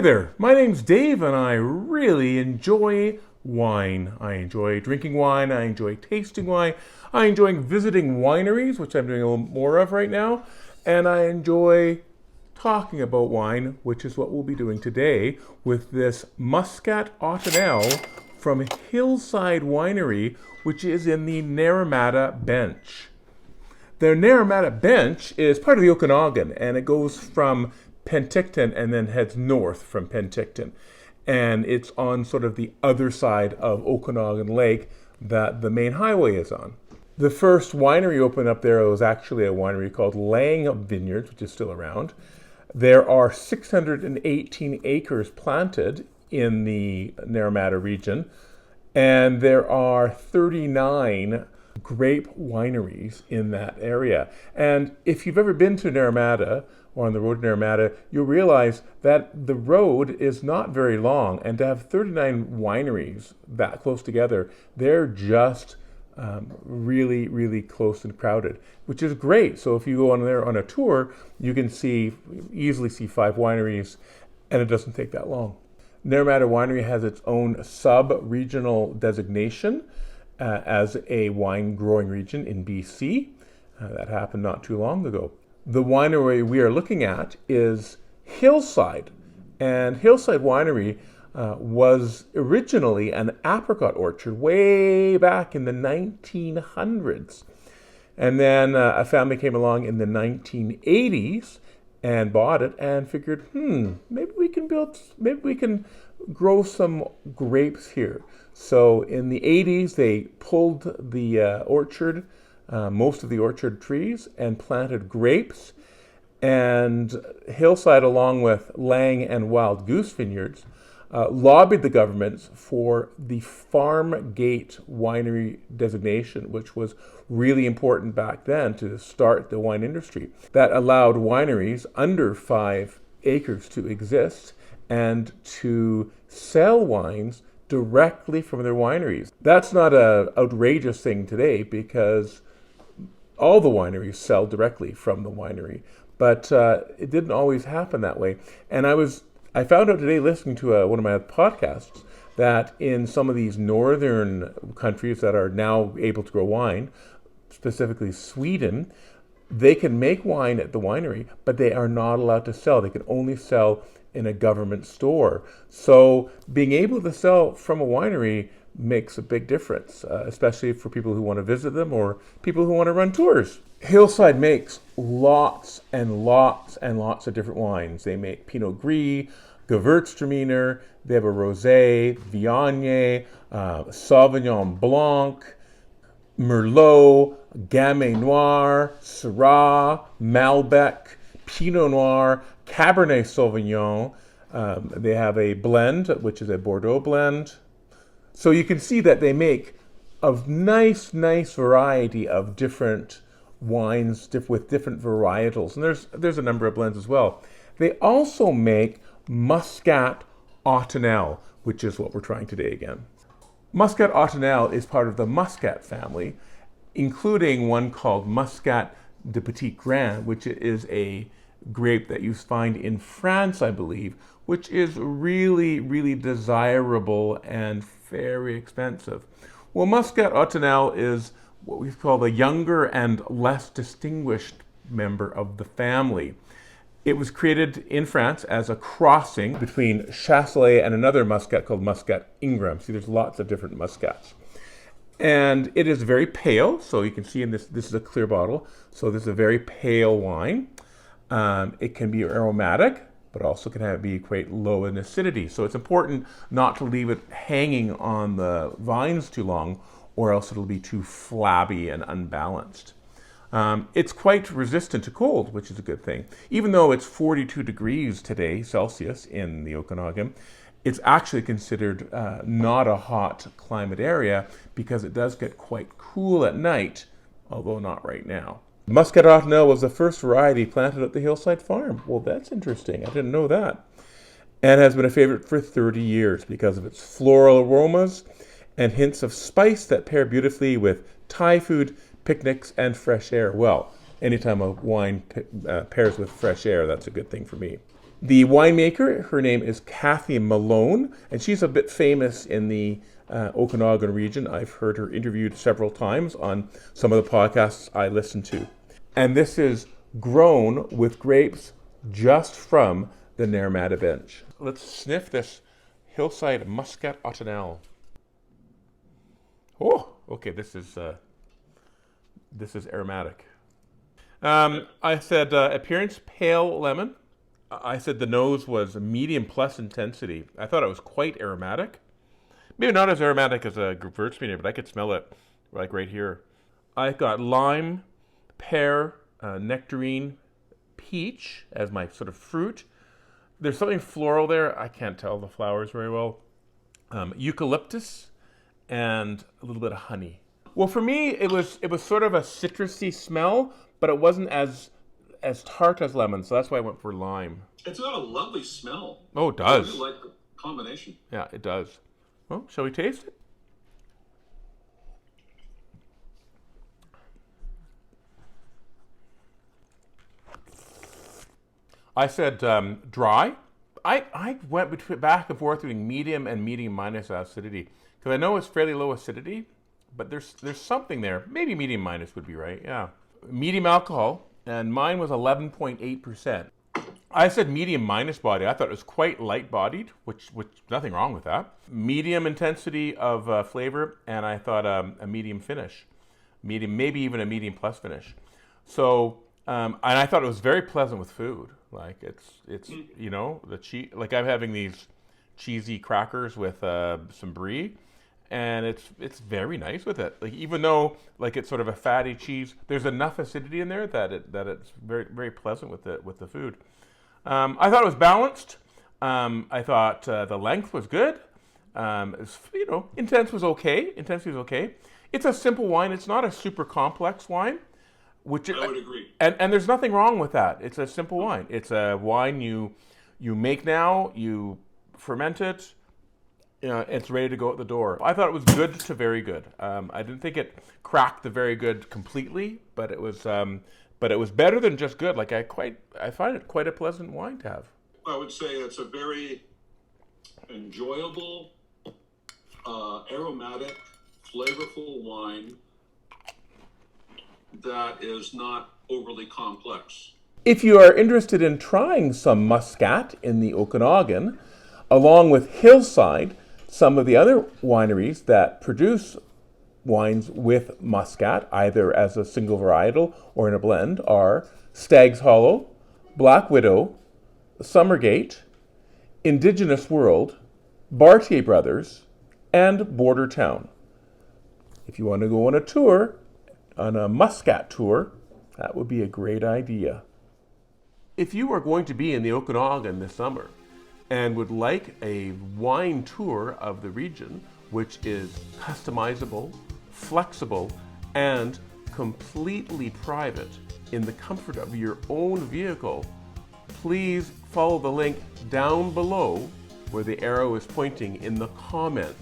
there, my name's Dave and I really enjoy wine. I enjoy drinking wine, I enjoy tasting wine, I enjoy visiting wineries, which I'm doing a little more of right now, and I enjoy talking about wine, which is what we'll be doing today with this Muscat Autumnal from Hillside Winery, which is in the Naramata Bench. The Naramata Bench is part of the Okanagan, and it goes from Penticton and then heads north from Penticton. And it's on sort of the other side of Okanagan Lake that the main highway is on. The first winery opened up there was actually a winery called Lang Vineyards, which is still around. There are 618 acres planted in the Naramata region, and there are 39 grape wineries in that area. And if you've ever been to Naramata or on the road to Naramata, you'll realize that the road is not very long, and to have 39 wineries that close together, they're just really, really close and crowded, which is great. So if you go on there on a tour, you can easily see 5 wineries, and it doesn't take that long. Naramata Winery has its own sub-regional designation as a wine growing region in BC. That happened not too long ago. The winery we are looking at is Hillside, and Hillside Winery was originally an apricot orchard way back in the 1900s. And then a family came along in the 1980s and bought it and figured, maybe we can grow some grapes here. So in the 80s, they pulled the orchard, most of the orchard trees, and planted grapes. And Hillside, along with Lang and Wild Goose Vineyards, lobbied the governments for the Farm Gate Winery designation, which was really important back then to start the wine industry. That allowed wineries under 5 acres to exist and to sell wines directly from their wineries. That's not an outrageous thing today because all the wineries sell directly from the winery, but it didn't always happen that way. And I found out today listening to one of my podcasts that in some of these northern countries that are now able to grow wine, specifically Sweden, they can make wine at the winery, but they are not allowed to sell. They can only sell in a government store. So being able to sell from a winery makes a big difference, especially for people who want to visit them or people who want to run tours. Hillside makes lots and lots and lots of different wines. They make Pinot Gris, Gewürztraminer, they have a Rosé, Viognier, Sauvignon Blanc, Merlot, Gamay Noir, Syrah, Malbec, Pinot Noir, Cabernet Sauvignon. They have a blend, which is a Bordeaux blend. So you can see that they make a nice variety of different wines with different varietals. And there's a number of blends as well. They also make Muscat Autumnal, which is what we're trying today again. Muscat Autumnal is part of the Muscat family, including one called Muscat de Petit Grain, which is a grape that you find in France, I believe, which is really, really desirable and very expensive. Well, Muscat Autumnal is what we call the younger and less distinguished member of the family. It was created in France as a crossing between Chasselet and another Muscat called Muscat Ingram. See, there's lots of different Muscats. And it is very pale, so you can see in this is a clear bottle, so this is a very pale wine. It can be aromatic, but also can be quite low in acidity. So it's important not to leave it hanging on the vines too long, or else it'll be too flabby and unbalanced. It's quite resistant to cold, which is a good thing. Even though it's 42 degrees today, Celsius, in the Okanagan, it's actually considered not a hot climate area because it does get quite cool at night, although not right now. Muscat Autumnal was the first variety planted at the Hillside Farm. Well, that's interesting. I didn't know that. And has been a favorite for 30 years because of its floral aromas and hints of spice that pair beautifully with Thai food, picnics, and fresh air. Well, anytime a wine pairs with fresh air, that's a good thing for me. The winemaker, her name is Kathy Malone, and she's a bit famous in the Okanagan region. I've heard her interviewed several times on some of the podcasts I listen to. And this is grown with grapes just from the Naramata bench. Let's sniff this hillside Muscat Autumnal. Oh, okay, this is aromatic. I said appearance pale lemon. I said the nose was medium plus intensity. I thought it was quite aromatic. Maybe not as aromatic as a Gewürztraminer, but I could smell it like right here. I got lime, pear, nectarine, peach as my sort of fruit. There's something floral there. I can't tell the flowers very well. Eucalyptus and a little bit of honey. Well, for me, it was sort of a citrusy smell, but it wasn't as tart as lemon, so that's why I went for lime. It's got a lovely smell. Oh, it does. I really like the combination. Yeah, it does. Well, shall we taste it? I said dry. I went back and forth between medium and medium minus acidity because I know it's fairly low acidity, but there's something there. Maybe medium minus would be right. Yeah, medium alcohol, and mine was 11.8%. I said medium minus body. I thought it was quite light bodied, which nothing wrong with that. Medium intensity of flavor, and I thought a medium finish, medium, maybe even a medium plus finish. So, and I thought it was very pleasant with food. Like it's you know, the cheese. Like I'm having these cheesy crackers with some brie, and it's very nice with it. Like even though like it's sort of a fatty cheese, there's enough acidity in there that it's very very pleasant with the food. I thought it was balanced. I thought the length was good. Intense was okay. Intensity was okay. It's a simple wine. It's not a super complex wine. Which I would agree. And there's nothing wrong with that. It's a simple wine. It's a wine you make now, you ferment it, it's ready to go out the door. I thought it was good to very good. I didn't think it cracked the very good completely, but it was better than just good. Like I find it quite a pleasant wine to have. I would say it's a very enjoyable, aromatic, flavorful wine that is not overly complex. If you are interested in trying some Muscat in the Okanagan, along with Hillside, some of the other wineries that produce wines with Muscat, either as a single varietal or in a blend, are Stag's Hollow, Black Widow, Summergate, Indigenous World, Bartier Brothers, and Border Town. If you want to go on a tour, on a Muscat tour, that would be a great idea. If you are going to be in the Okanagan this summer and would like a wine tour of the region, which is customizable, flexible, and completely private in the comfort of your own vehicle, please follow the link down below where the arrow is pointing in the comments.